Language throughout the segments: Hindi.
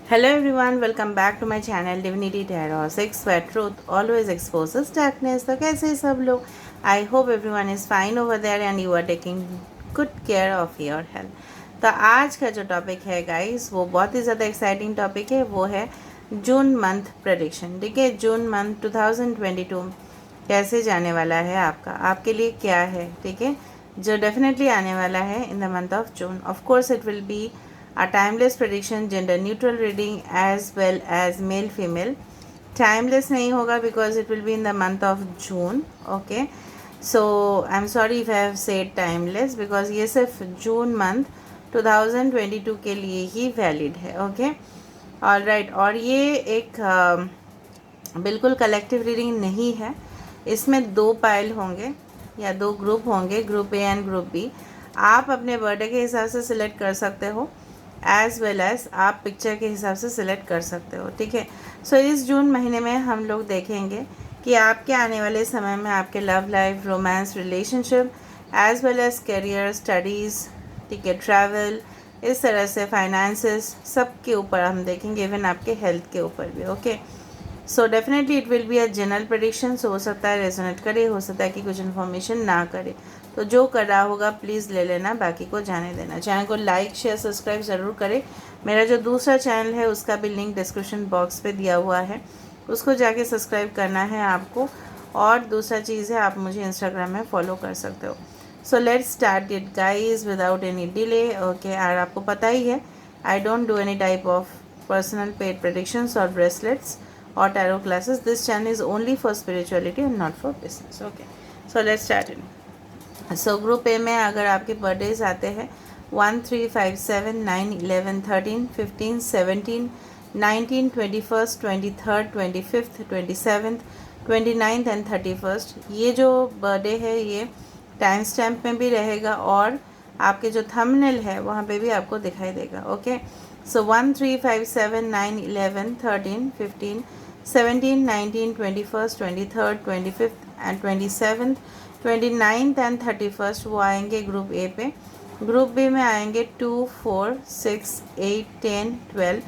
Hello everyone, welcome back to my channel Divinity Tarot 6 where truth always exposes darkness. तो कैसे हैं सब लोग? I hope everyone is fine over there and you are taking good care of your health. तो आज का जो टॉपिक है गाइस वो बहुत ही ज़्यादा एक्साइटिंग टॉपिक है, वो है जून मंथ प्रेडिक्शन। ठीक है, जून मंथ 2022 कैसे जाने वाला है आपका, आपके लिए क्या है, ठीक है, जो डेफिनेटली आने वाला है इन the month of June. Of course it will be a timeless prediction, gender neutral reading as well as male female. Timeless नहीं होगा because it will be in the month of June. Okay, so I'm sorry if I have said timeless because ये सिर्फ जून मंथ 2022 के लिए ही वैलिड है. Okay, all right. और ये एक बिल्कुल कलेक्टिव रीडिंग नहीं है. इसमें दो पाइल होंगे या दो ग्रुप होंगे, group A and group B. आप अपने बर्थडे के हिसाब से सिलेक्ट कर सकते हो एज वेल एज आप पिक्चर के हिसाब से सिलेक्ट कर सकते हो. ठीक है, सो इस जून महीने में हम लोग देखेंगे कि आपके आने वाले समय में आपके love life, romance, relationship as well as career, studies, ठीक है, ट्रैवल, इस तरह से फाइनेंसेस, सब के ऊपर हम देखेंगे, इवन आपके हेल्थ के ऊपर भी. Okay, so definitely it will be a general prediction. हो सकता है रेजोनेट करे, हो सकता है कि कुछ इन्फॉर्मेशन ना करे. तो जो कर रहा होगा प्लीज़ ले लेना, बाकी को जाने देना. चैनल को लाइक शेयर सब्सक्राइब ज़रूर करें. मेरा जो दूसरा चैनल है उसका भी लिंक डिस्क्रिप्शन बॉक्स पे दिया हुआ है, उसको जाके सब्सक्राइब करना है आपको. और दूसरा चीज़ है, आप मुझे इंस्टाग्राम में फॉलो कर सकते हो. So let's start it guys without any delay. Okay, और आपको पता ही है I don't do any type of personal paid predictions और bracelets or tarot classes. This channel is only for spirituality and not for business. Okay, so let's start it. So group A में अगर आपके बर्थडेज आते हैं 1, 3, 5, 7, 9, 11, 13, 15, 17, 19, 21st, 23rd, 25th, 27th, 29th and 31st, ये जो बर्थडे है ये टाइम स्टैम्प में भी रहेगा और आपके जो थंबनेल है वहाँ पे भी आपको दिखाई देगा. Okay, so 1, 3, 5, 7, 9, 11, 13, 15, 17, 19, 21st, 23rd, 25th and 27th, 29th and 31st वो आएंगे ग्रुप ए पे. ग्रुप बी में आएंगे 2, 4, 6, 8, 10, 12,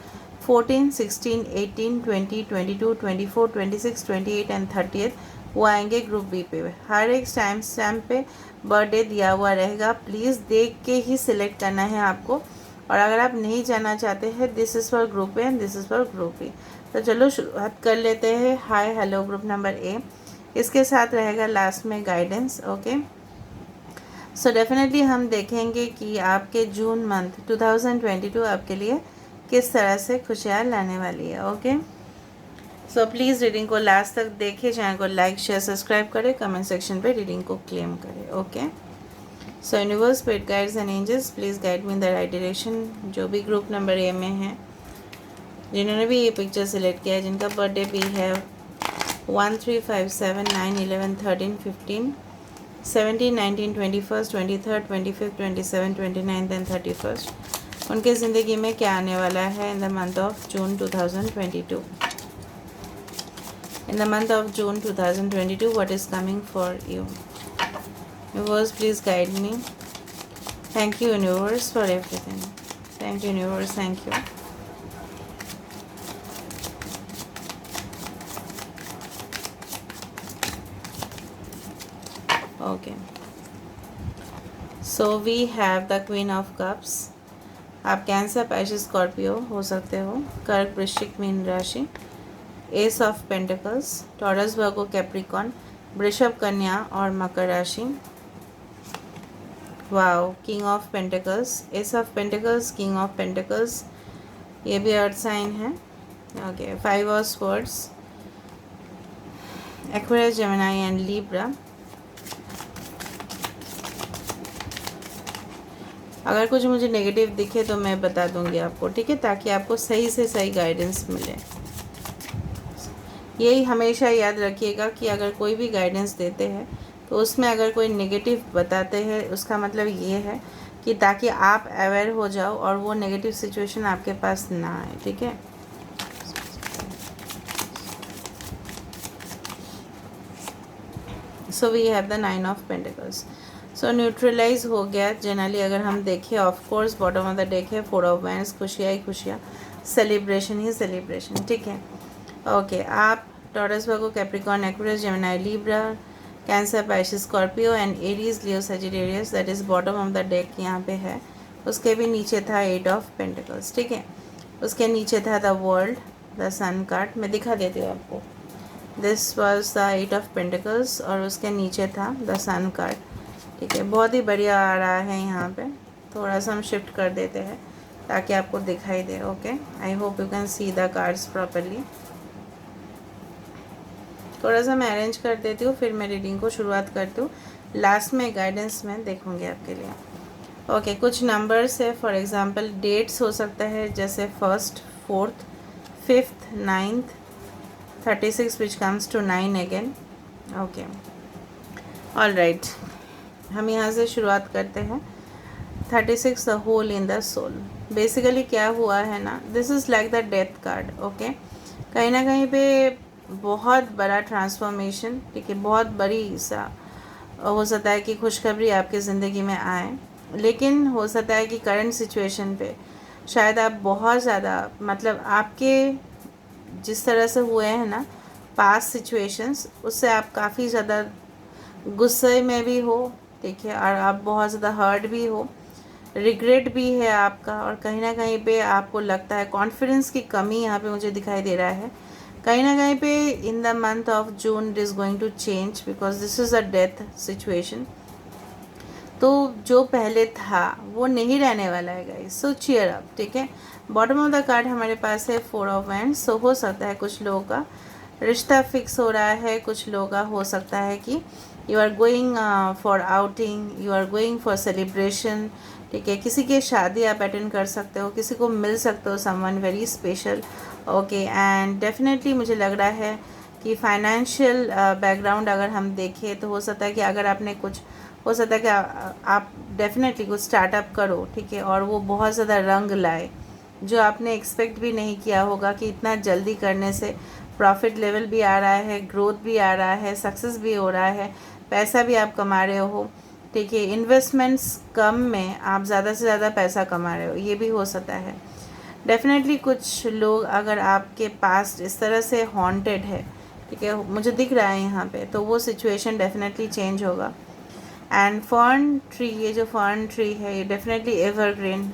14, 16, 18, 20, 22, 24, 26, 28 एंड 30th वो आएंगे ग्रुप बी पे. हर एक टाइम स्टैम्प पे बर्थडे दिया हुआ रहेगा. प्लीज़ देख के ही सिलेक्ट करना है आपको. और अगर आप नहीं जाना चाहते हैं, this is for group A and this is for group B. तो चलो शुरुआत कर लेते हैं. Hi hello group number A, इसके साथ रहेगा लास्ट में गाइडेंस. ओके, सो डेफिनेटली हम देखेंगे कि आपके जून मंथ 2022 आपके लिए किस तरह से खुशियाँ लाने वाली है. ओके, सो प्लीज़ रीडिंग को लास्ट तक देखिए, चैनल को लाइक शेयर सब्सक्राइब करें, कमेंट सेक्शन पे रीडिंग को क्लेम करें. Okay, so universe, spirit guides and angels please guide me in the right direction. जो भी ग्रुप नंबर ए में है, जिन्होंने भी ये पिक्चर सेलेक्ट किया है, जिनका बर्थडे भी है 1, 3, 5, 7, 9, 11, 13, 15, 17, 19, 21st, 23rd, 25th, 27, 29th and 31st, उनके ज़िंदगी में क्या आने वाला है इन the month of June 2022. In the month of June 2022, what is coming for you? Universe, please guide me. Thank you, Universe, for everything. Thank you, Universe. Thank you. Okay. So we have the Queen of Cups. आप कैंसर, पाइसेस, स्कॉर्पियो हो सकते हो. कर्क, वृश्चिक, मीन राशि. S of pentacles, taurus, Virgo, Capricorn, वृषभ, कन्या और मकर राशि. Wow, king of pentacles, S of pentacles, king of pentacles, ये भी अर्थ साइन है. Okay, 5 of swords, Aquarius, Gemini and Libra. अगर कुछ मुझे नेगेटिव दिखे तो मैं बता दूंगी आपको, ठीक है, ताकि आपको सही से सही गाइडेंस मिले. यही हमेशा याद रखिएगा कि अगर कोई भी गाइडेंस देते हैं तो उसमें अगर कोई नेगेटिव बताते हैं, उसका मतलब ये है कि ताकि आप अवेयर हो जाओ और वो नेगेटिव सिचुएशन आपके पास ना आए. ठीक है, so we have the 9 of pentacles. So neutralise हो गया जनरली. अगर हम देखें, of course bottom of the deck है 4 ऑफ वैंड्स, खुशियाँ ही खुशियाँ. सेलिब्रेशन ही सेलिब्रेशन, ठीक है। ओके, आप taurus, Virgo, Capricorn, Aquarius, Gemini, Libra, cancer, Pisces, Scorpio and Aries, Leo, Sagittarius, that is bottom of the deck यहाँ पे है। उसके भी नीचे था 8 ऑफ पेंटिकल्स, ठीक है। उसके नीचे था the world, the sun card, मैं दिखा देती हूँ आपको। This was the 8 of pentacles और उसके नीचे था द सन कार्ड, ठीक है। बहुत ही बढ़िया आ रहा है यहाँ पे। थोड़ा सा हम शिफ्ट कर देते हैं ताकि आपको दिखाई दे। Okay, I hope you can see the cards properly. थोड़ा सा मैं अरेंज कर देती हूँ, फिर मैं रीडिंग को शुरुआत करती हूँ। लास्ट में गाइडेंस में देखूँगी आपके लिए। ओके, कुछ नंबर्स है, फॉर एग्जांपल डेट्स हो सकता है, जैसे 1st, 4th, 5th, 9th, 36 which comes to 9 again. Okay, all right, हम यहाँ से शुरुआत करते हैं। 36 the hole in the soul. Basically क्या हुआ है ना, this is like the death card. Okay, कहीं ना कहीं पे बहुत बड़ा ट्रांसफॉर्मेशन, ठीक है, बहुत बड़ी सा हो सकता है कि खुशखबरी आपकी ज़िंदगी में आए, लेकिन हो सकता है कि करंट सिचुएशन पे शायद आप बहुत ज़्यादा, मतलब आपके जिस तरह से हुए हैं ना पास्ट सिचुएशंस, उससे आप काफ़ी ज़्यादा गुस्से में भी हो, ठीक है, और आप बहुत ज़्यादा हर्ट भी हो, रिग्रेट भी है आपका, और कहीं ना कहीं पे आपको लगता है कॉन्फिडेंस की कमी यहाँ पे मुझे दिखाई दे रहा है। कहीं ना कहीं पे in the month of June it is going to change because this is a death situation. तो जो पहले था वो नहीं रहने वाला है गाइस, सो चीयर अप, ठीक है। बॉटम ऑफ द कार्ड हमारे पास है 4 ऑफ वैंड्स। सो हो सकता है कुछ लोगों का रिश्ता फिक्स हो रहा है, कुछ लोगों का हो सकता है कि you are going for outing, you are going for celebration, ठीक है। किसी की शादी आप अटेंड कर सकते हो, किसी को मिल सकते हो, someone very special. Okay, and definitely मुझे लग रहा है कि फाइनेंशियल बैकग्राउंड अगर हम देखें तो हो सकता है कि अगर आपने कुछ, हो सकता है कि आप डेफिनेटली कुछ स्टार्टअप करो, ठीक है, और वो बहुत ज़्यादा रंग लाए, जो आपने एक्सपेक्ट भी नहीं किया होगा कि इतना जल्दी करने से प्रॉफिट लेवल भी आ रहा है, ग्रोथ भी आ रहा है, सक्सेस भी हो रहा है, पैसा भी आप कमा रहे हो, ठीक है। इन्वेस्टमेंट्स कम में आप ज़्यादा से ज़्यादा पैसा कमा रहे हो, ये भी हो सकता है। डेफिनेटली कुछ लोग अगर आपके पास इस तरह से हॉन्टेड है, ठीक है, मुझे दिख रहा है यहाँ पे, तो वो सिचुएशन डेफिनेटली चेंज होगा। एंड फर्न ट्री, ये जो फर्न ट्री है ये डेफिनेटली एवरग्रीन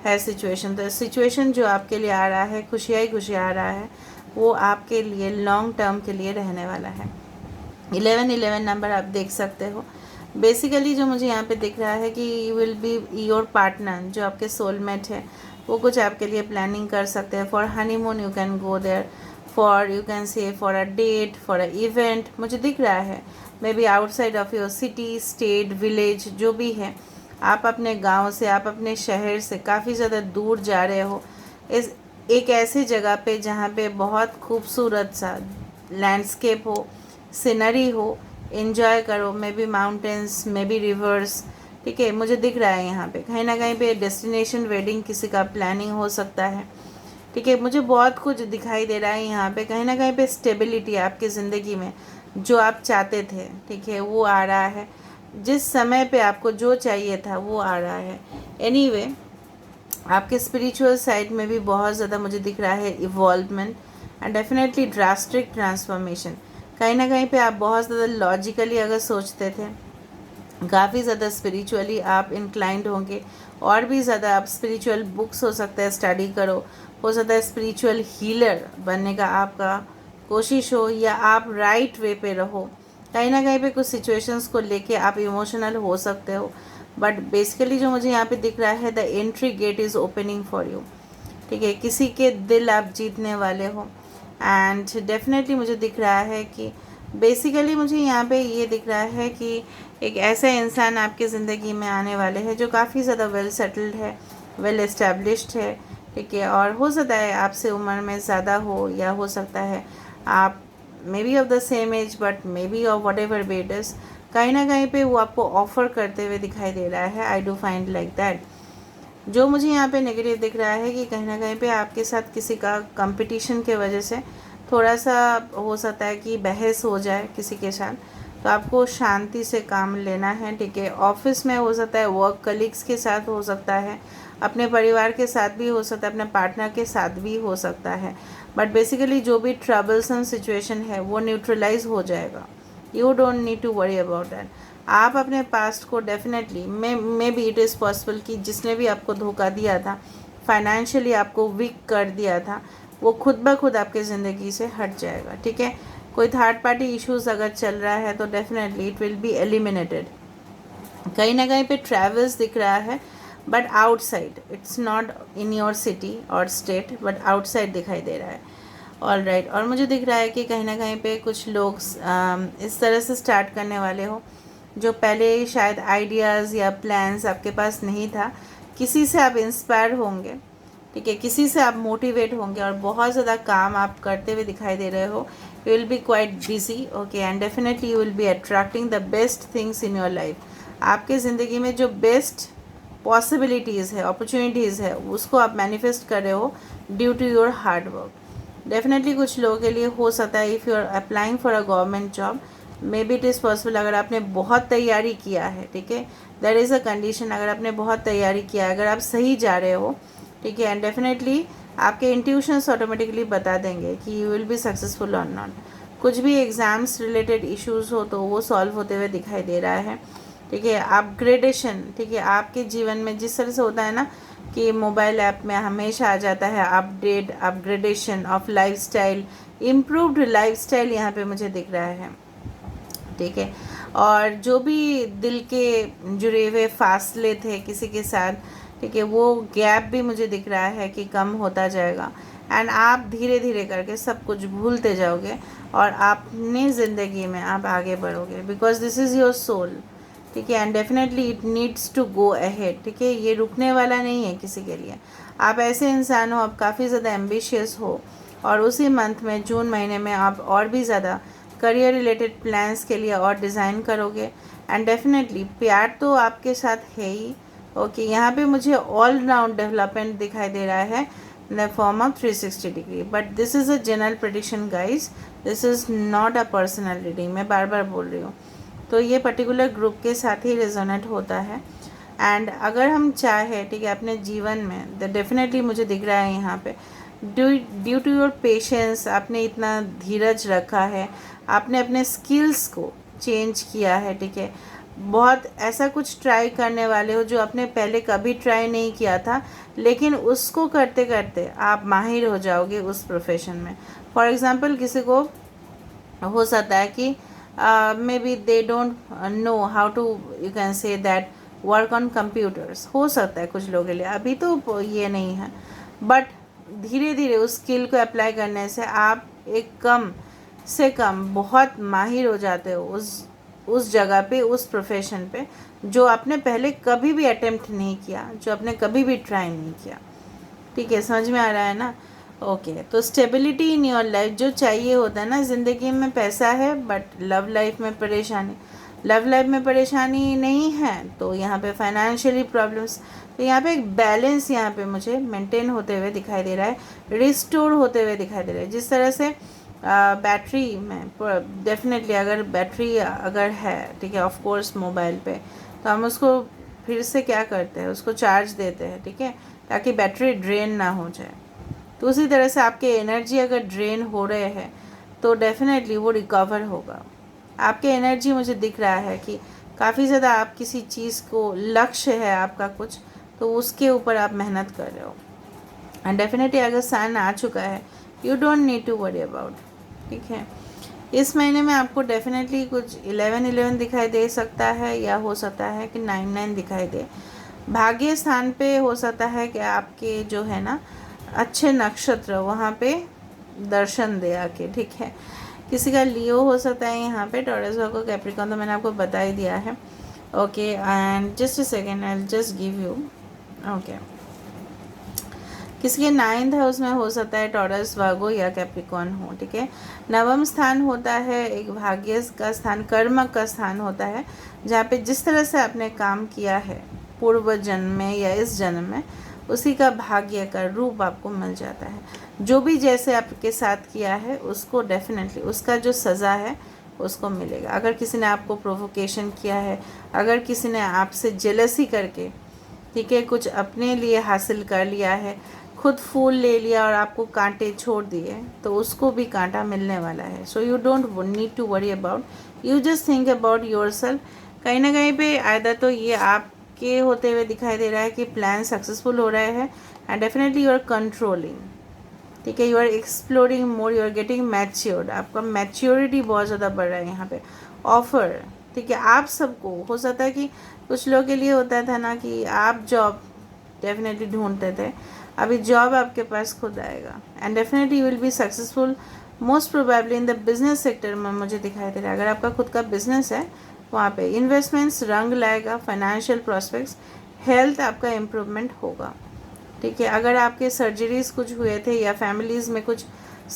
है सिचुएशन। तो सिचुएशन जो आपके लिए आ रहा है, खुशियाँ ही खुशियाँ आ रहा है, वो आपके लिए लॉन्ग टर्म के लिए रहने वाला है। 11 नंबर आप देख सकते हो। बेसिकली जो मुझे यहाँ पे दिख रहा है कि you will be your partner, जो आपके सोलमेट है, वो कुछ आपके लिए प्लानिंग कर सकते हैं। For honeymoon you can go there, for you can say for a date, for a event, मुझे दिख रहा है। Maybe outside of your city, state, village, जो भी है, आप अपने गांव से, आप अपने शहर से काफ़ी ज़्यादा दूर जा रहे हो, इस एक ऐसी जगह पे जहाँ पे बहुत खूबसूरत सा लैंडस्केप हो, सीनरी हो, एंजॉय करो, may be mountains, may be reverse, ठीक है, मुझे दिख रहा है यहाँ पे। कहीं ना कहीं पे डेस्टिनेशन वेडिंग किसी का प्लानिंग हो सकता है, ठीक है, मुझे बहुत कुछ दिखाई दे रहा है यहाँ पे। कहीं ना कहीं पे स्टेबिलिटी आपकी ज़िंदगी में जो आप चाहते थे, ठीक है, वो आ रहा है। जिस समय पे आपको जो चाहिए था वो आ रहा है। एनीवे, आपके स्पिरिचुअल साइड में भी बहुत ज़्यादा मुझे दिख रहा है involvement and definitely drastic transformation. कहीं ना कहीं पे आप बहुत ज़्यादा लॉजिकली अगर सोचते थे, काफ़ी ज़्यादा स्पिरिचुअली आप इंक्लाइंड होंगे, और भी ज़्यादा आप स्पिरिचुअल बुक्स हो सकता है स्टडी करो, हो सकता है स्पिरिचुअल हीलर बनने का आपका कोशिश हो, या आप राइट वे पे रहो। कहीं ना कहीं पे कुछ सिचुएशंस को लेके आप इमोशनल हो सकते हो, बट बेसिकली जो मुझे यहाँ पे दिख रहा है, the entry gate is opening for you, ठीक है, किसी के दिल आप जीतने वाले हो। एंड डेफिनेटली मुझे दिख रहा है कि बेसिकली मुझे यहाँ पे ये दिख रहा है कि एक ऐसा इंसान आपकी ज़िंदगी में आने वाले हैं जो काफ़ी ज़्यादा वेल सेटल्ड है, वेल एस्टेब्लिश्ड है, ठीक है, और हो सकता है आपसे उम्र में ज़्यादा हो, या हो सकता है आप maybe of the same age, but maybe of whatever be it is, कहीं ना कहीं पे वो आपको ऑफ़र करते हुए दिखाई दे रहा है। I do find like that. जो मुझे यहाँ पे नेगेटिव दिख रहा है कि कहीं ना कहीं पे आपके साथ किसी का कंपटीशन के वजह से थोड़ा सा हो सकता है कि बहस हो जाए किसी के साथ, तो आपको शांति से काम लेना है, ठीक है। ऑफिस में हो सकता है, वर्क कलीग्स के साथ हो सकता है, अपने परिवार के साथ भी हो सकता है, अपने पार्टनर के साथ भी हो सकता है, बट बेसिकली जो भी ट्रबलसम सिचुएशन है वो न्यूट्रलाइज हो जाएगा। You don't need to worry about that. आप अपने पास्ट को definitely maybe it is possible कि जिसने भी आपको धोखा दिया था, फाइनेंशियली आपको वीक कर दिया था, वो खुद ब खुद आपके ज़िंदगी से हट जाएगा, ठीक है। कोई थर्ड पार्टी इश्यूज़ अगर चल रहा है तो definitely it will be eliminated. कहीं ना कहीं पे ट्रैवल्स दिख रहा है, but outside, it's not in your city और स्टेट, बट आउटसाइड दिखाई दे रहा है। ऑल राइट, और मुझे दिख रहा है कि कहीं ना कहीं पे कुछ लोग इस तरह से स्टार्ट करने वाले हो जो पहले शायद आइडियाज़ या प्लान्स आपके पास नहीं था, किसी से आप इंस्पायर होंगे, ठीक है, किसी से आप मोटिवेट होंगे और बहुत ज़्यादा काम आप करते हुए दिखाई दे रहे हो। You will be quite busy, okay, and definitely you will be attracting the best things in your life. आपके ज़िंदगी में जो बेस्ट पॉसिबिलिटीज़ है, अपॉर्चुनिटीज़ है, उसको आप मैनिफेस्ट कर रहे हो due to your hard work. Definitely कुछ लोगों के लिए हो सकता है if you are applying for a government job, maybe it is possible, अगर आपने बहुत तैयारी किया है, ठीक है, देयर इज़ अ कंडीशन, अगर आपने बहुत तैयारी किया है, अगर आप सही जा रहे हो, ठीक है, एंड डेफिनेटली आपके इंट्यूशंस ऑटोमेटिकली बता देंगे कि यू विल बी सक्सेसफुल और नॉट। कुछ भी एग्ज़ाम्स रिलेटेड इश्यूज़ हो तो वो सॉल्व होते हुए दिखाई दे रहा है, ठीक है। अपग्रेडेशन, ठीक है, आपके जीवन में जिस तरह से होता है ना कि मोबाइल ऐप में हमेशा आ जाता है update, upgradation of lifestyle, improved lifestyle यहाँ पे मुझे दिख रहा है, ठीक है। और जो भी दिल के जुड़े हुए फासले थे किसी के साथ, ठीक है, वो गैप भी मुझे दिख रहा है कि कम होता जाएगा, एंड आप धीरे धीरे करके सब कुछ भूलते जाओगे और अपनी ज़िंदगी में आप आगे बढ़ोगे, because this is your soul, ठीक है, and definitely it needs to go ahead, ठीक है, ये रुकने वाला नहीं है किसी के लिए। आप ऐसे इंसान हो, आप काफ़ी ज़्यादा एम्बिशियस हो, और उसी मंथ में, जून महीने में, आप और भी ज़्यादा करियर रिलेटेड प्लान्स के लिए और डिज़ाइन करोगे, एंड डेफिनेटली प्यार तो आपके साथ है ही, ओके। यहाँ पे मुझे ऑल राउंड डेवलपमेंट दिखाई दे रहा है in the form of 360 degree, but this is a general prediction guys, this is not a personal reading, मैं बार बार बोल रही हूँ। तो ये पर्टिकुलर ग्रुप के साथ ही रेजोनेट होता है, एंड अगर हम चाहे, ठीक है, अपने जीवन में, तो डेफिनेटली मुझे दिख रहा है यहाँ पे ड्यू टू योर पेशेंस, आपने इतना धीरज रखा है, आपने अपने स्किल्स को चेंज किया है, ठीक है, बहुत ऐसा कुछ ट्राई करने वाले हो जो आपने पहले कभी ट्राई नहीं किया था, लेकिन उसको करते करते आप माहिर हो जाओगे उस प्रोफेशन में। फॉर एग्ज़ाम्पल, किसी को हो सकता है कि maybe they don't know how to, you can say that, work on computers, हो सकता है कुछ लोगों के लिए, अभी तो ये नहीं है, बट धीरे धीरे उस स्किल को अप्लाई करने से आप एक कम से कम बहुत माहिर हो जाते हो उस जगह पे, उस प्रोफेशन पे, जो आपने पहले कभी भी अटेम्प्ट नहीं किया, जो आपने कभी भी ट्राई नहीं किया, ठीक है, समझ में आ रहा है ना। ओके, तो स्टेबिलिटी इन योर लाइफ जो चाहिए होता है ना ज़िंदगी में, पैसा है बट लव लाइफ में परेशानी, लव लाइफ में परेशानी नहीं है तो यहाँ पे फाइनेंशियली प्रॉब्लम्स, तो यहाँ पे एक बैलेंस यहाँ पे मुझे मेंटेन होते हुए दिखाई दे रहा है, रिस्टोर होते हुए दिखाई दे रहा है। जिस तरह से बैटरी में, डेफिनेटली अगर बैटरी अगर है, ठीक है, ऑफ कोर्स मोबाइल पे, तो हम उसको फिर से क्या करते हैं, उसको चार्ज देते हैं, ठीक है, ताकि बैटरी ड्रेन ना हो जाए। तो उसी तरह से आपके एनर्जी अगर ड्रेन हो रहे हैं तो डेफिनेटली वो रिकवर होगा। आपके एनर्जी मुझे दिख रहा है कि काफ़ी ज़्यादा आप किसी चीज़ को, लक्ष्य है आपका कुछ, तो उसके ऊपर आप मेहनत कर रहे हो, एंड डेफिनेटली अगर सन आ चुका है, you don't need to worry about, ठीक है। इस महीने में आपको डेफिनेटली कुछ 11-11 दिखाई दे सकता है, या हो सकता है कि 9-9 दिखाई दे। भाग्य स्थान पे हो सकता है कि आपके जो है ना अच्छे नक्षत्र वहाँ पे दर्शन दे आके, ठीक है। किसी का लियो हो सकता है यहाँ पे, टॉरस, वर्गो, कैप्रिकॉर्न, तो मैंने आपको बता ही दिया है, okay. And just a second, I will just give you, okay. किसी के 9th हाउस में हो सकता है टॉरस, वर्गो या कैप्रिकॉर्न हो, ठीक है। नवम स्थान होता है एक भाग्य का स्थान, कर्म का स्थान होता है, जहाँ पे जिस तरह से आपने काम किया है पूर्व जन्म में या इस जन्म में, उसी का भाग्य का रूप आपको मिल जाता है। जो भी जैसे आपके साथ किया है उसको डेफिनेटली उसका जो सज़ा है उसको मिलेगा। अगर किसी ने आपको प्रोवोकेशन किया है, अगर किसी ने आपसे जेलसी करके ठीक है, कुछ अपने लिए हासिल कर लिया है, खुद फूल ले लिया और आपको कांटे छोड़ दिए, तो उसको भी कांटा मिलने वाला है. So you don't need to worry about, you just think about yourself. कहीं ना कहीं पे आयदा तो ये आपके होते हुए दिखाई दे रहा है कि प्लान सक्सेसफुल हो रहा है, and definitely you are controlling. ठीक है, you are exploring more, you are getting matured. आपका मैच्योरिटी बहुत ज़्यादा बढ़ रहा है यहाँ पे. ऑफर, ठीक है, आप सबको हो सकता है कि कुछ लोगों के लिए होता था ना कि आप जॉब डेफिनेटली ढूंढते थे, अभी जॉब आपके पास खुद आएगा, and definitely you will be successful most probably in the business sector में. मुझे दिखाई दे रहा है अगर आपका खुद का बिजनेस है वहाँ पे इन्वेस्टमेंट्स रंग लाएगा, फाइनेंशियल प्रॉस्पेक्ट्स, हेल्थ आपका इम्प्रूवमेंट होगा. ठीक है, अगर आपके सर्जरीज़ कुछ हुए थे या फैमिलीज़ में कुछ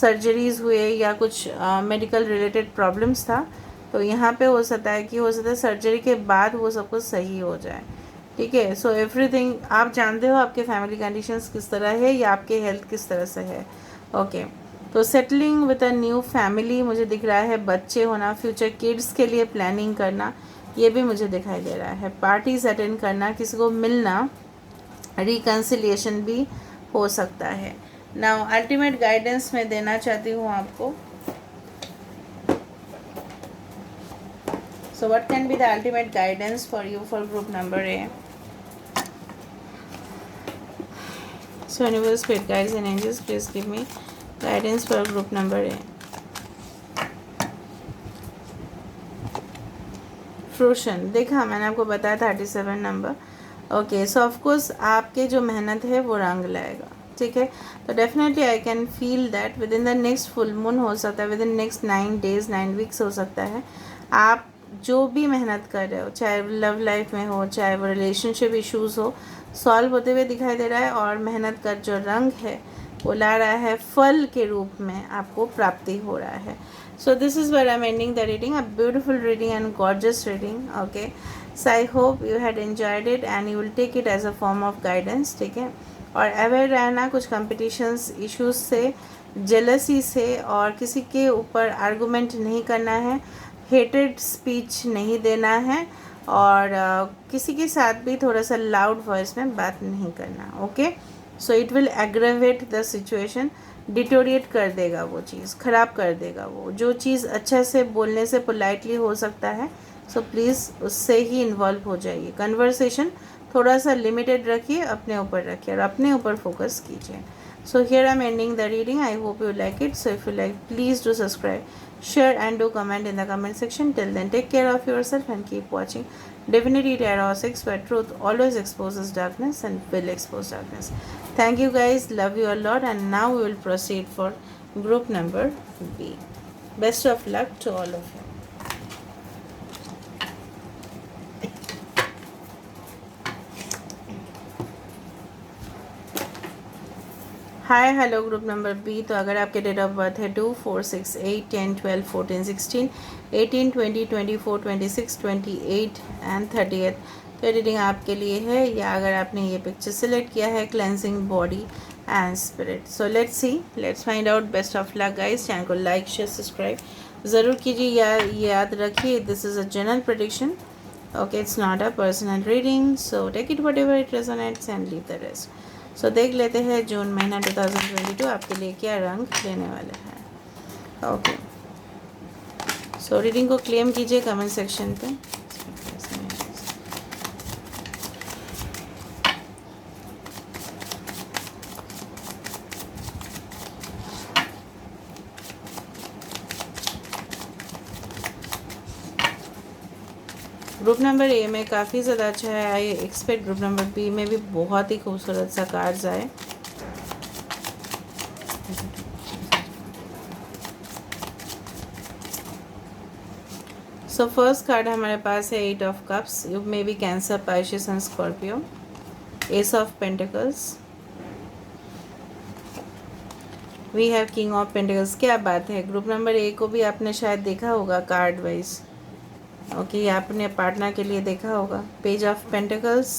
सर्जरीज़ हुए या कुछ मेडिकल रिलेटेड प्रॉब्लम्स था, तो यहाँ पे हो सकता है सर्जरी के बाद वो सब कुछ सही हो जाए. ठीक है, सो एवरीथिंग आप जानते हो आपके फैमिली कंडीशंस किस तरह है या आपके हेल्थ किस तरह से है. ओके, तो settling with a new family मुझे दिख रहा है, बच्चे होना, फ्यूचर किड्स के लिए प्लानिंग करना, ये भी मुझे दिखाई दे रहा है. पार्टीज अटेंड करना, किसी को मिलना, रिकन्सिलिएशन भी हो सकता है. नाउ अल्टीमेट गाइडेंस मैं देना चाहती हूँ आपको. So what can be the ultimate guidance for you for group number A? So universe, spirit guides and angels, please give me guidance for group number A. Fruition देखा मैंने, आपको बताया 37 नंबर. ओके, सो ऑफकोर्स आपके जो मेहनत है वो रंग लाएगा. ठीक है, तो definitely I can feel that with in the next full moon हो सकता है, with in next 9 days 9 weeks हो सकता है. आप जो भी मेहनत कर रहे हो, चाहे लव लाइफ में हो, चाहे वो रिलेशनशिप इश्यूज़ हो, सॉल्व होते हुए दिखाई दे रहा है, और मेहनत का जो रंग है वो ला रहा है, फल के रूप में आपको प्राप्ति हो रहा है. So this is where I'm ending the reading, a beautiful reading and gorgeous reading. Okay, so I hope you had enjoyed it and you will take it as a form of guidance. ठीक है, और अवेयर रहना कुछ competitions issues से, jealousy से, और किसी के ऊपर आर्गूमेंट नहीं करना है, हेटेड स्पीच नहीं देना है, और किसी के साथ भी थोड़ा सा लाउड वॉइस में बात नहीं करना. Okay, so it will aggravate the situation, deteriorate कर देगा वो चीज़, ख़राब कर देगा वो जो चीज़ अच्छे से बोलने से पोलाइटली हो सकता है. सो प्लीज़ उससे ही इन्वॉल्व हो जाइए. कन्वर्सेशन थोड़ा सा लिमिटेड रखिए, अपने ऊपर रखिए और अपने ऊपर फोकस कीजिए. So here I'm ending the reading. I hope you like it. So if you like, please do subscribe, share and do comment in the comment section. Till then, take care of yourself and keep watching Divinity Tarot 6, where truth always exposes darkness and will expose darkness. Thank you guys. Love you a lot. And now we will proceed for group number B. Best of luck to all of you. Hi hello group number B. तो अगर आपके डेट ऑफ बर्थ है 2, 4, 6, 8, 10, 12, 14, 16, 18, 20, 24, 26, 28 एंड 30, तो रीडिंग आपके लिए है. या अगर आपने ये पिक्चर सेलेक्ट किया है, cleansing body and spirit. So let's see, let's find out. Best of luck guys. Channel को लाइक शेयर सब्सक्राइब ज़रूर कीजिए. याद रखिए, this is a general prediction. Okay, it's not a personal reading. So take it whatever it resonates and leave the rest. So देख लेते हैं जून महीना 2022 आपके लिए क्या रंग लेने वाला है. ओके, सो रीडिंग को क्लेम कीजिए कमेंट सेक्शन पे. ग्रुप नंबर ए में काफ़ी ज़्यादा अच्छा है. I expect group number B में भी बहुत ही खूबसूरत सा कार्ड्स आए. सो फर्स्ट कार्ड हमारे पास है 8 of cups. You may be Cancer, Pisces and Scorpio. Ace of pentacles. We have king of pentacles. क्या बात है, ग्रुप नंबर ए को भी आपने शायद देखा होगा कार्ड वाइज. ओके, आपने पार्टनर के लिए देखा होगा. Page of pentacles.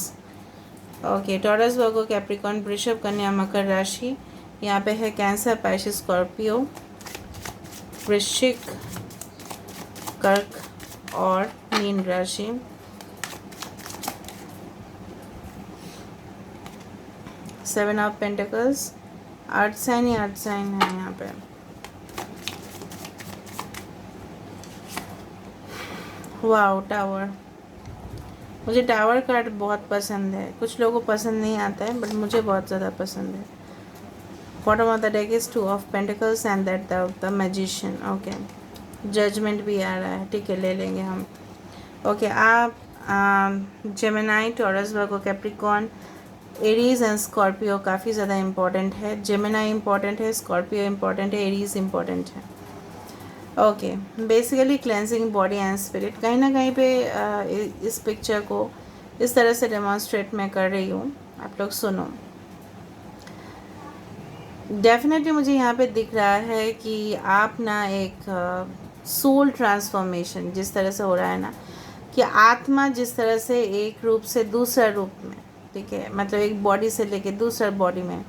Okay, taurus, Virgo, Capricorn, वृषभ, कन्या, मकर राशि. यहाँ पे है कैंसर, पाइशिस, स्कॉर्पियो, वृश्चिक, कर्क और मीन राशि. Seven of pentacles, earth sign ही अर्थ साइन है यहाँ पे। Wow, tower. मुझे टावर कार्ड बहुत पसंद है, कुछ लोगों को पसंद नहीं आता है बट मुझे बहुत ज़्यादा पसंद है। Bottom of the deck is two of pentacles and that the magician. Okay, judgement भी आ रहा है, ठीक है, ले लेंगे हम। ओके, आप Gemini, taurus, Virgo, Capricorn, Aries and Scorpio काफ़ी ज़्यादा इम्पॉर्टेंट है। जेमिनाई इम्पॉर्टेंट है, स्कॉर्पियो इम्पॉर्टेंट है, एरीज इम्पॉर्टेंट है। Okay, basically cleansing body and spirit. कहीं ना कहीं पे इस पिक्चर को इस तरह से डेमॉन्स्ट्रेट मैं कर रही हूँ, आप लोग सुनो। डेफिनेटली मुझे यहाँ पे दिख रहा है कि आप ना एक सोल ट्रांसफॉर्मेशन जिस तरह से हो रहा है ना, कि आत्मा जिस तरह से एक रूप से दूसरा रूप में, ठीक है, मतलब एक बॉडी से लेके दूसरा बॉडी में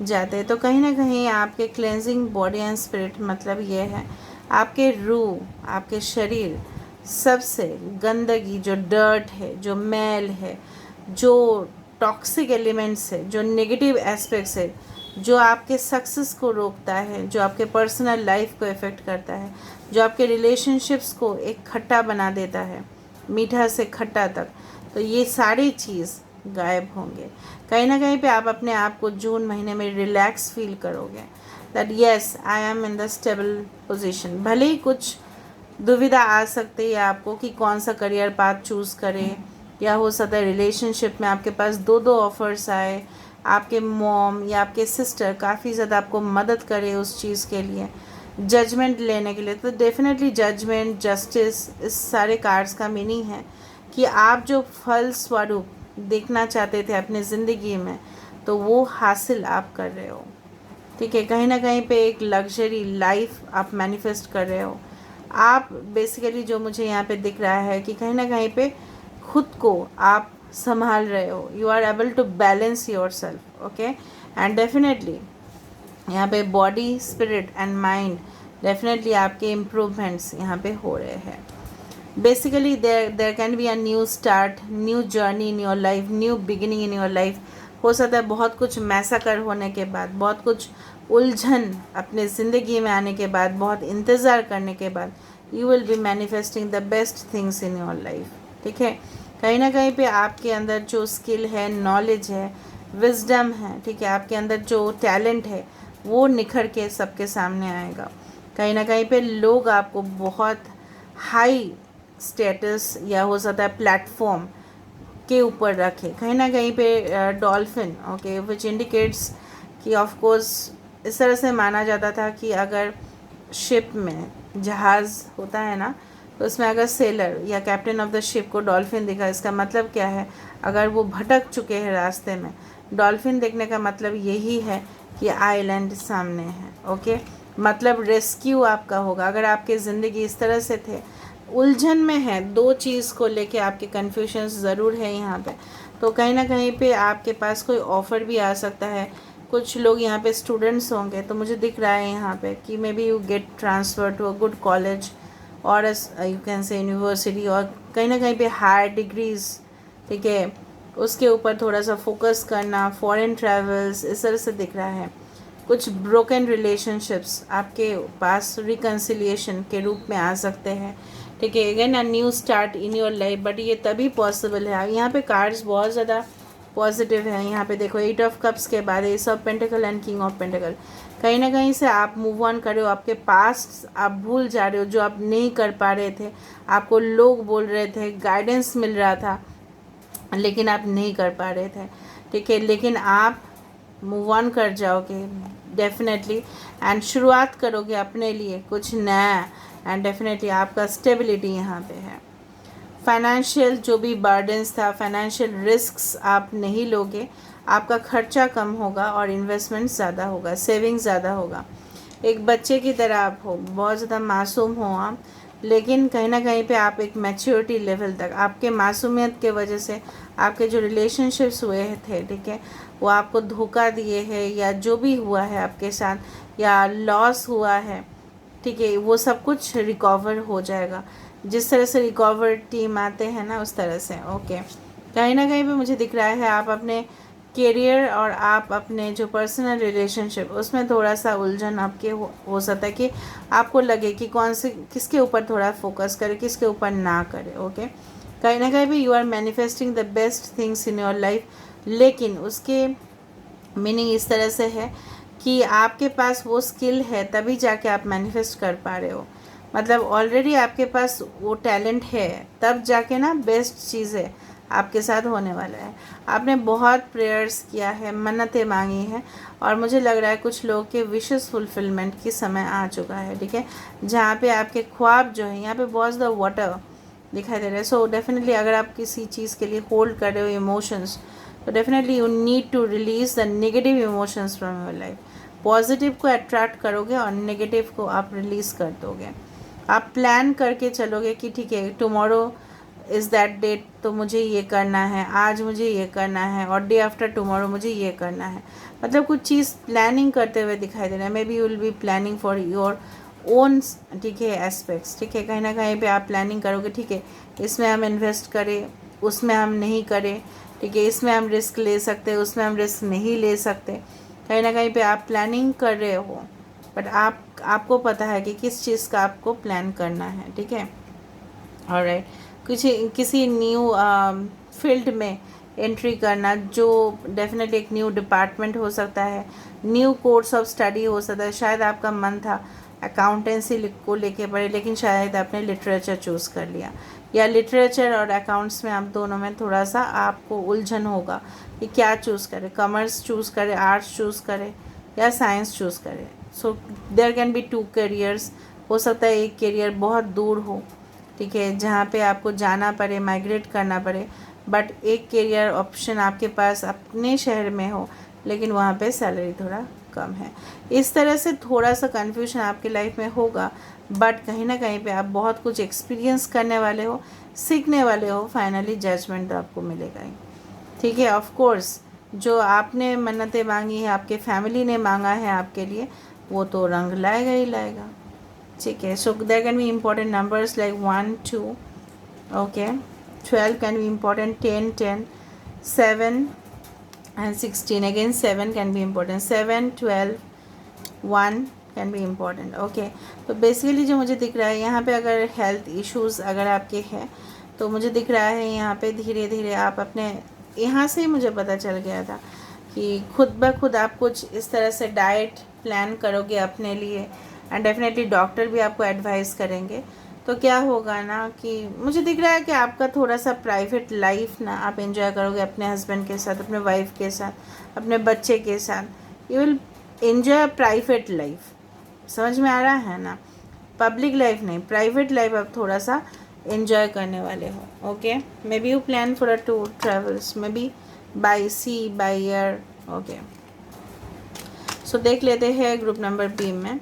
जाते हैं, तो कहीं ना कहीं आपके क्लेंजिंग बॉडी एंड स्पिरिट मतलब ये है आपके रूह, आपके शरीर सबसे गंदगी, जो डर्ट है, जो मैल है, जो टॉक्सिक एलिमेंट्स है, जो नेगेटिव एस्पेक्ट्स है, जो आपके सक्सेस को रोकता है, जो आपके पर्सनल लाइफ को इफ़ेक्ट करता है, जो आपके रिलेशनशिप्स को एक खट्टा बना देता है, मीठा से खट्टा तक, तो ये सारी चीज़ गायब होंगे। कहीं ना कहीं पे आप अपने आप को जून महीने में रिलैक्स फील करोगे, that yes I am in the stable position. भले ही कुछ दुविधा आ सकती है आपको कि कौन सा करियर पाथ चूज़ करें, या हो सकता है रिलेशनशिप में आपके पास दो दो ऑफर्स आए, आपके मॉम या आपके सिस्टर काफ़ी ज़्यादा आपको मदद करे उस चीज़ के लिए, जजमेंट लेने के लिए। तो डेफिनेटली जजमेंट, जस्टिस, इस सारे कार्ड्स का मीनिंग है कि आप जो फल स्वरूप देखना चाहते थे अपनी ज़िंदगी में, तो वो हासिल आप कर रहे हो, ठीक है। कहीं ना कहीं पे एक लग्जरी लाइफ आप मैनिफेस्ट कर रहे हो। आप बेसिकली जो मुझे यहाँ पे दिख रहा है कि कहीं ना कहीं पे खुद को आप संभाल रहे हो, you are able to balance yourself, okay. And definitely यहाँ पे body, spirit and mind, definitely आपके इम्प्रूवमेंट्स यहाँ पे हो रहे हैं। Basically there can be a new start, new journey in your life, new beginning in your life. हो सकता है बहुत कुछ मैसाकर होने के बाद, बहुत कुछ उलझन अपने ज़िंदगी में आने के बाद, बहुत इंतज़ार करने के बाद, you will be manifesting the best things in your life, ठीक है। कहीं ना कहीं पे आपके अंदर जो स्किल है, नॉलेज है, विजडम है, ठीक है, आपके अंदर जो टैलेंट है वो निखर के सबके सामने आएगा। कहीं ना कहीं पे लोग आपको बहुत हाई स्टेटस या हो सकता है प्लेटफॉर्म के ऊपर रखे। कहीं ना कहीं पे डॉल्फिन, ओके, विच इंडिकेट्स कि ऑफ कोर्स इस तरह से माना जाता था कि अगर शिप में जहाज़ होता है ना, तो उसमें अगर सेलर या कैप्टन ऑफ द शिप को डॉल्फिन दिखा, इसका मतलब क्या है, अगर वो भटक चुके हैं रास्ते में, डॉल्फिन देखने का मतलब यही है कि आइलैंड सामने है, ओके। मतलब रेस्क्यू आपका होगा। अगर आपकी ज़िंदगी इस तरह से थे, उलझन में है, दो चीज़ को लेके आपके कन्फ्यूजन्स ज़रूर है यहाँ पे, तो कहीं ना कहीं पे आपके पास कोई ऑफ़र भी आ सकता है। कुछ लोग यहाँ पे स्टूडेंट्स होंगे, तो मुझे दिख रहा है यहाँ पे कि maybe you get transfer to a good college और यू कैन से यूनिवर्सिटी, और कहीं ना कहीं पे हायर डिग्रीज़, ठीक है, उसके ऊपर थोड़ा सा फोकस करना, फॉरेन ट्रैवल्स, इस तरह से दिख रहा है। कुछ ब्रोकन रिलेशनशिप्स आपके पास रिकन्सिलिएशन के रूप में आ सकते हैं, ठीक है। Again a new start in your life, but ये तभी पॉसिबल है। यहाँ पे कार्ड्स बहुत ज़्यादा पॉजिटिव है। यहाँ पे देखो, 8 ऑफ कप्स के बाद S of pentacle and king of pentacle. कहीं ना कहीं से आप मूव ऑन कर रहे हो, आपके पास्ट आप भूल जा रहे हो, जो आप नहीं कर पा रहे थे, आपको लोग बोल रहे थे, गाइडेंस मिल रहा था, लेकिन आप नहीं कर पा रहे थे, ठीक है। लेकिन आप मूव ऑन कर जाओगे डेफिनेटली, एंड शुरुआत करोगे अपने लिए कुछ नया, एंड डेफिनेटली आपका स्टेबिलिटी यहाँ पे है। फाइनेंशियल जो भी बर्डन्स था, फाइनेंशियल रिस्क्स आप नहीं लोगे, आपका खर्चा कम होगा और इन्वेस्टमेंट ज़्यादा होगा, सेविंग्स ज़्यादा होगा। एक बच्चे की तरह आप हो, बहुत ज़्यादा मासूम हो आप, लेकिन कहीं ना कहीं पे आप एक मैच्योरिटी लेवल तक, आपके मासूमियत के वजह से आपके जो रिलेशनशिप्स हुए थे, ठीक है, वो आपको धोखा दिए हैं, या जो भी हुआ है आपके साथ, या लॉस हुआ है, ठीक है, वो सब कुछ रिकवर हो जाएगा। जिस तरह से रिकवर टीम आते हैं ना, उस तरह से, ओके। कहीं ना कहीं पे मुझे दिख रहा है आप अपने करियर और आप अपने जो पर्सनल रिलेशनशिप उसमें थोड़ा सा उलझन आपके हो सकता है कि आपको लगे कि कौन से किसके ऊपर थोड़ा फोकस करे, किसके ऊपर ना करे। ओके, कहीं ना कहीं भी you are manifesting the best things in your life, लेकिन उसके मीनिंग इस तरह से है कि आपके पास वो स्किल है तभी जाके आप मैनिफेस्ट कर पा रहे हो। मतलब ऑलरेडी आपके पास वो टैलेंट है, तब जाके ना बेस्ट चीज़ है आपके साथ होने वाला है। आपने बहुत प्रेयर्स किया है, मन्नतें मांगी हैं, और मुझे लग रहा है कुछ लोगों के विशेस फुलफिलमेंट की समय आ चुका है। ठीक है, जहाँ पे आपके ख्वाब जो है, यहाँ पे बहुत द वाटर दिखाई दे रहा है। सो डेफिनेटली अगर आप किसी चीज़ के लिए होल्ड कर रहे हो इमोशंस, तो definitely you need to release the negative emotions from your life. Positive को अट्रैक्ट करोगे और नेगेटिव को आप रिलीज़ कर दोगे। आप प्लान करके चलोगे कि ठीक है टुमारो इज़ दैट डेट, तो मुझे ये करना है, आज मुझे ये करना है, और डे आफ्टर टुमारो मुझे ये करना है। मतलब कुछ चीज़ प्लानिंग करते हुए दिखाई दे रहा है। Maybe you will be planning for your own, ठीक है, एस्पेक्ट्स। ठीक है, कहीं ना कहीं पे आप प्लानिंग करोगे, ठीक है इसमें हम इन्वेस्ट करें, उसमें हम नहीं करें, ठीक है इसमें हम रिस्क ले सकते हैं, उसमें हम रिस्क नहीं ले सकते। कहीं ना कहीं पे आप प्लानिंग कर रहे हो, बट आपको पता है कि किस चीज़ का आपको प्लान करना है। ठीक है, ऑलराइट, किसी न्यू फील्ड में एंट्री करना, जो डेफिनेटली एक न्यू डिपार्टमेंट हो सकता है, न्यू कोर्स ऑफ स्टडी हो सकता है। शायद आपका मन था अकाउंटेंसी को लेके पढ़े, लेकिन शायद आपने लिटरेचर चूज़ कर लिया, या लिटरेचर और अकाउंट्स में आप दोनों में थोड़ा सा आपको उलझन होगा कि क्या चूज़ करें, कॉमर्स चूज़ करें, आर्ट्स चूज़ करें, या साइंस चूज़ करें। So there can be 2 careers. हो सकता है एक करियर बहुत दूर हो, ठीक है, जहाँ पे आपको जाना पड़े, माइग्रेट करना पड़े, बट एक करियर ऑप्शन आपके पास अपने शहर में हो, लेकिन वहाँ पे सैलरी थोड़ा कम है। इस तरह से थोड़ा सा कन्फ्यूजन आपकी लाइफ में होगा, बट कहीं ना कहीं पे आप बहुत कुछ एक्सपीरियंस करने वाले हो, सीखने वाले हो। फाइनली जजमेंट तो आपको मिलेगा ही। ठीक है, ऑफ कोर्स जो आपने मन्नतें मांगी है, आपके फैमिली ने मांगा है आपके लिए, वो तो रंग लाएगा ही लाएगा। ठीक है, so there can be important numbers like 1 2, okay, 12 can be important, 10 10, 7 and 16, again 7 can be important, 7 12 1 can be important. Okay, तो बेसिकली जो मुझे दिख रहा है यहाँ पे, अगर हेल्थ इश्यूज़ अगर आपके हैं, तो मुझे दिख रहा है यहाँ पे धीरे धीरे आप अपने, यहाँ से ही मुझे पता चल गया था कि खुद ब खुद आप कुछ इस तरह से डाइट प्लान करोगे अपने लिए, एंड डेफिनेटली डॉक्टर भी आपको एडवाइस करेंगे। तो क्या होगा ना कि मुझे दिख रहा है कि आपका थोड़ा सा प्राइवेट लाइफ ना आप एंजॉय करोगे अपने हस्बैंड के साथ, अपने वाइफ के साथ, अपने बच्चे के साथ। You will enjoy private life. समझ में आ रहा है ना? पब्लिक लाइफ नहीं, प्राइवेट लाइफ आप थोड़ा सा एंजॉय करने वाले हो। Okay, maybe you plan for a tour travels, maybe by sea, by air. Okay, so देख लेते हैं ग्रुप नंबर बी में।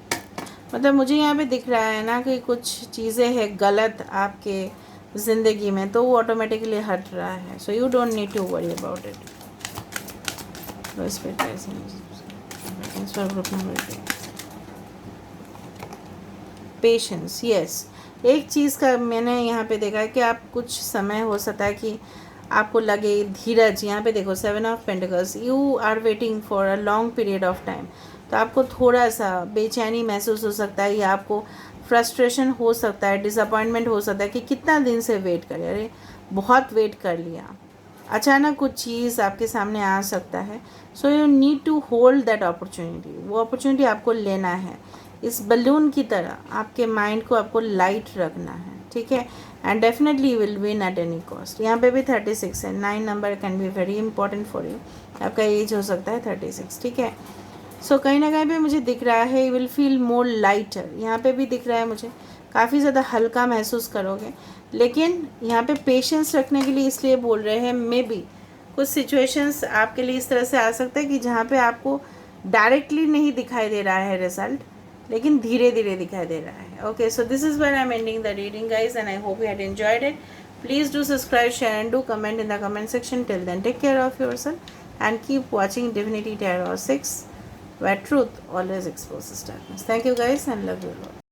मतलब मुझे यहाँ पे दिख रहा है ना कि कुछ चीज़ें हैं गलत आपके ज़िंदगी में, तो वो ऑटोमेटिकली हट रहा है। So you don't need to worry about it. Group number B, patience, yes. एक चीज़ का मैंने यहाँ पे देखा है कि आप कुछ समय हो सकता है कि आपको लगे धीरज। यहाँ पे देखो 7 of pentacles, you are waiting for a long period of time, तो आपको थोड़ा सा बेचैनी महसूस हो सकता है, या आपको फ्रस्ट्रेशन हो सकता है, डिसअपॉइंटमेंट हो सकता है कि कितना दिन से वेट करें, अरे बहुत वेट कर लिया। अचानक कुछ चीज़ आपके सामने आ सकता है। So you need to hold that opportunity. वो अपॉर्चुनिटी आपको लेना है, इस बलून की तरह आपके माइंड को आपको लाइट रखना है। ठीक है, and definitely you will win at any cost. यहाँ पे भी 36 है, 9 number can be very important for you. आपका एज हो सकता है 36। ठीक है, सो कहीं ना कहीं पे मुझे दिख रहा है you will feel more lighter. यहाँ पे भी दिख रहा है मुझे काफ़ी ज़्यादा हल्का महसूस करोगे, लेकिन यहाँ पे पेशेंस रखने के लिए इसलिए बोल रहे हैं। मे बी कुछ सिचुएशंस आपके लिए इस तरह से आ सकता है कि जहाँ पे आपको डायरेक्टली नहीं दिखाई दे रहा है रिजल्ट, लेकिन धीरे धीरे दिखाई दे रहा है। Okay, so this is when I am ending the reading guys, and I hope you had enjoyed it. Please do subscribe, share and do comment in the comment section. Till then, take care of yourself and keep watching Divinity Tarot 6, where truth always exposes darkness. Thank you guys and love you all.